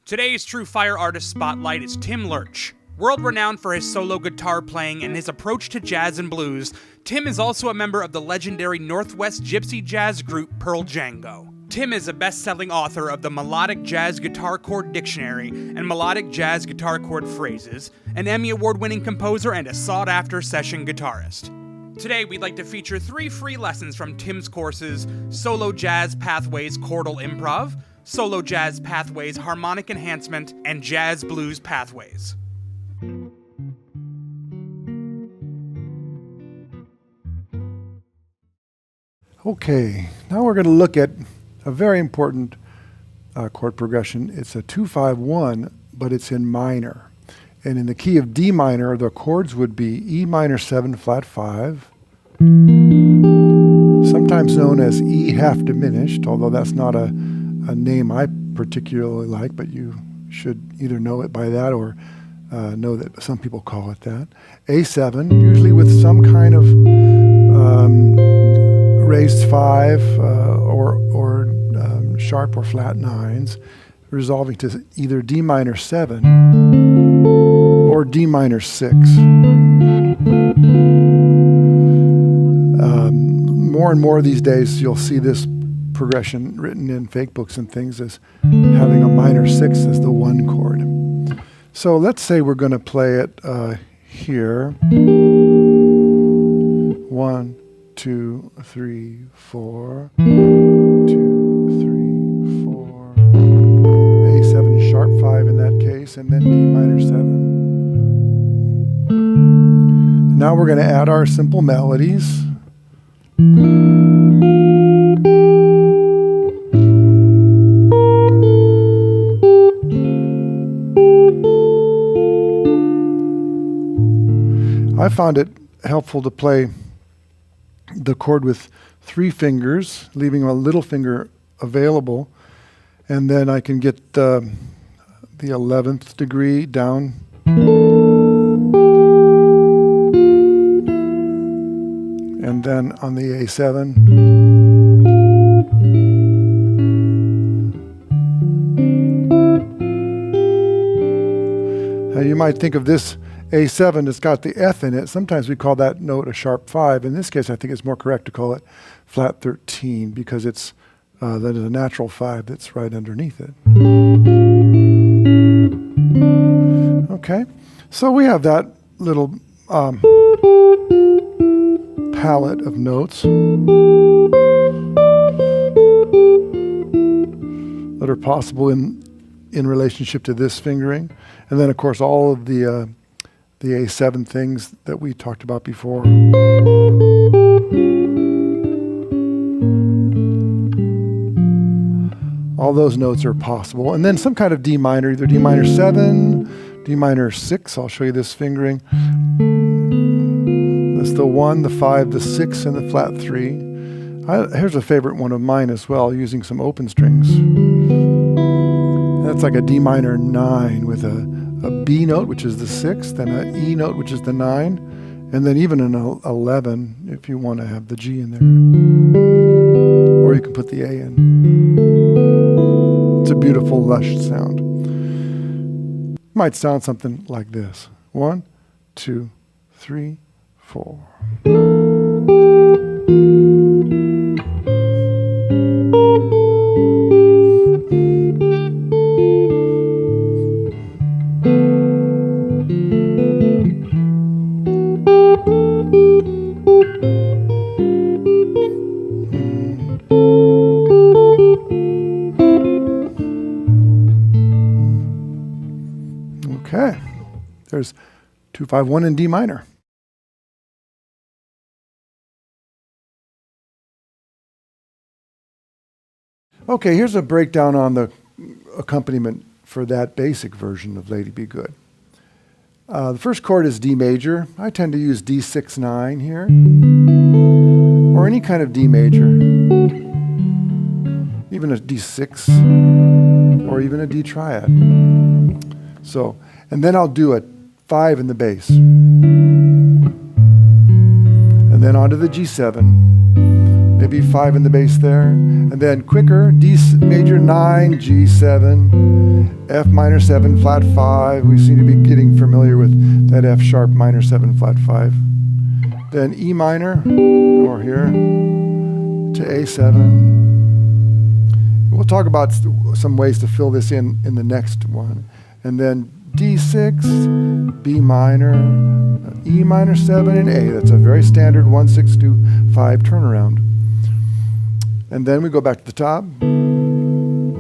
Today's TrueFire artist spotlight is Tim Lurch. World-renowned for his solo guitar playing and his approach to jazz and blues, Tim is also a member of the legendary Northwest Gypsy jazz group Pearl Django. Tim is a best-selling author of the Melodic Jazz Guitar Chord Dictionary and Melodic Jazz Guitar Chord Phrases, an Emmy Award-winning composer and a sought-after session guitarist. Today, we'd like to feature 3 free lessons from Tim's courses: Solo Jazz Pathways Chordal Improv, Solo Jazz Pathways Harmonic Enhancement, and Jazz Blues Pathways. Okay, now we're going to look at a very important chord progression. It's a 2-5-1, but it's in minor. And in the key of D minor, the chords would be E minor 7 flat 5, sometimes known as E half diminished, although that's not a name I particularly like, but you should either know it by that or know that some people call it that. A7, usually with some kind of raised 5 or sharp or flat 9s, resolving to either D minor 7 or D minor 6. More and more these days you'll see this progression written in fake books and things as having a minor 6 as the 1 chord. So let's say we're going to play it here. 1, 2, 3, 4. 2, 3, 4. A7 sharp 5 in that case, and then D minor 7. Now we're going to add our simple melodies. I found it helpful to play the chord with 3 fingers, leaving a little finger available, and then I can get the 11th degree down, and then on the A7, now you might think of this A7 has got the F in it. Sometimes we call that note a sharp 5. In this case, I think it's more correct to call it flat 13 because it's that is a natural 5 that's right underneath it. Okay, so we have that little palette of notes that are possible in relationship to this fingering, and then of course all of the A7 things that we talked about before. All those notes are possible. And then some kind of D minor, either D minor 7, D minor 6. I'll show you this fingering. That's the 1, the 5, the 6, and the flat 3. Here's a favorite one of mine as well, using some open strings. That's like a D minor 9 with a B note, which is the 6th, and an E note, which is the 9, and then even an 11 if you want to have the G in there. Or you can put the A in. It's a beautiful, lush sound. It might sound something like this. 1, 2, 3, 4. Okay, there's 2-5-1 in D minor. Okay, here's a breakdown on the accompaniment for that basic version of Lady Be Good. The first chord is D major. I tend to use D6-9 here, or any kind of D major, even a D6, or even a D triad. So, and then I'll do a 5 in the bass. And then onto the G7, maybe 5 in the bass there. And then quicker, D major 9, G7, F minor 7, flat 5. We seem to be getting familiar with that F sharp minor 7, flat 5. Then E minor, or here, to A7. We'll talk about some ways to fill this in the next one. And then D6, B minor, E minor 7, and A. That's a very standard 1, 6, 2, 5 turnaround. And then we go back to the top. And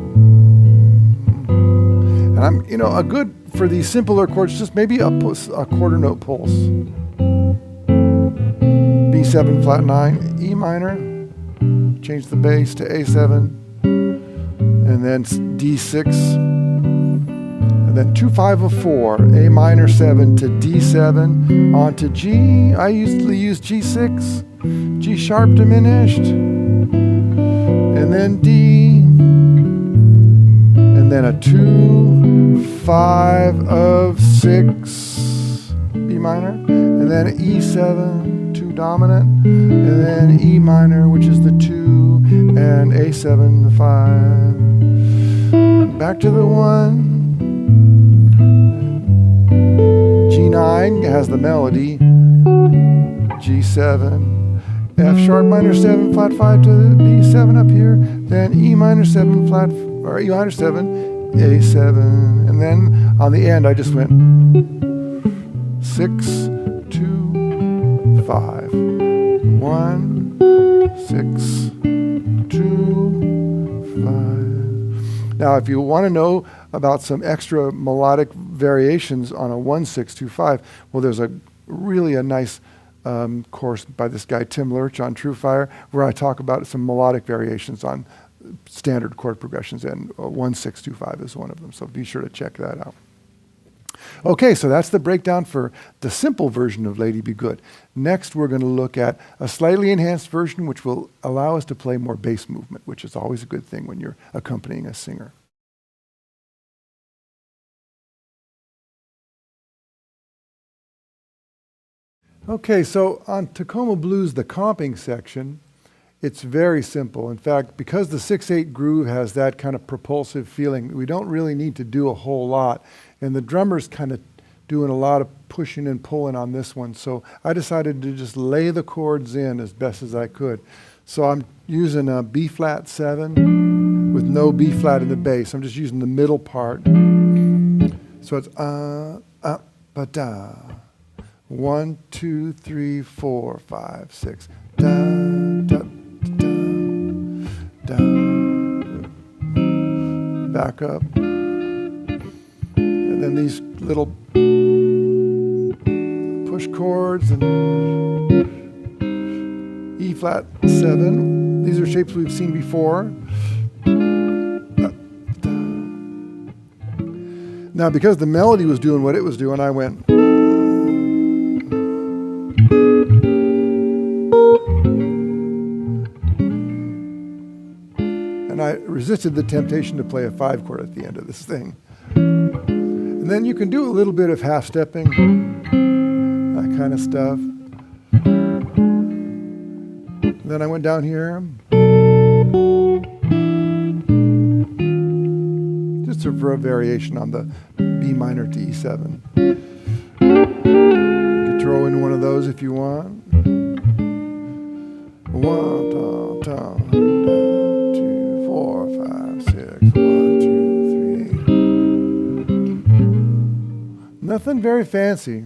I'm, a good, for these simpler chords, just maybe a quarter note pulse. B7, flat 9, E minor, change the bass to A7, and then D6, and then 2, 5 of 4, A minor 7 to D7, on to G. I usually use G6, G sharp diminished, and then D, and then a 2, 5 of 6, B minor, and then E7, 2 dominant, and then E minor, which is the 2, and A7, the 5. Back to the 1. G9 has the melody. G7, F sharp minor 7, flat 5 to B7 up here. Then E minor 7, flat, or E minor 7, A7. And then on the end, I just went 6, 2, 5, 1, 6, 2, 5. Now, if you want to know about some extra melodic variations on a 1, 6, 2, 5, well, there's a nice course by this guy, Tim Lurch, on TrueFire, where I talk about some melodic variations on standard chord progressions, and 1, 6, 2, 5 is one of them. So be sure to check that out. Okay, so that's the breakdown for the simple version of Lady Be Good. Next, we're going to look at a slightly enhanced version, which will allow us to play more bass movement, which is always a good thing when you're accompanying a singer. Okay, so on Tacoma Blues, the comping section, it's very simple. In fact, because the 6/8 groove has that kind of propulsive feeling, we don't really need to do a whole lot. And the drummer's kind of doing a lot of pushing and pulling on this one. So I decided to just lay the chords in as best as I could. So I'm using a B flat 7 with no B flat in the bass. I'm just using the middle part. So it's ba-da. 1, 2, 3, 4, 5, 6. Da, da, da, da. Back up. And then these little push chords and E flat 7. These are shapes we've seen before. Now, because the melody was doing what it was doing, I went. And I resisted the temptation to play a 5 chord at the end of this thing. And then you can do a little bit of half stepping, that kind of stuff. And then I went down here. Just for a variation on the B minor to E7. You can throw in one of those if you want. 1, 2, 4, 5, 6, 1, 2, 3. Nothing very fancy.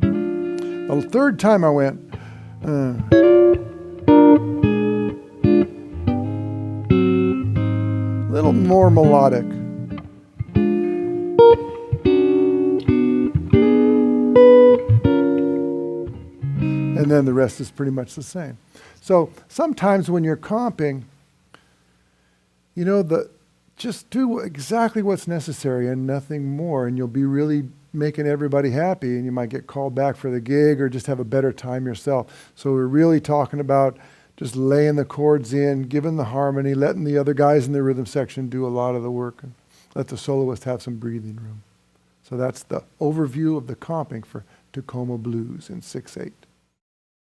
The third time I went, a little more melodic. And then the rest is pretty much the same. So sometimes when you're comping, just do exactly what's necessary and nothing more, and you'll be really making everybody happy, and you might get called back for the gig or just have a better time yourself. So we're really talking about just laying the chords in, giving the harmony, letting the other guys in the rhythm section do a lot of the work, and let the soloist have some breathing room. So that's the overview of the comping for Tacoma Blues in 6/8.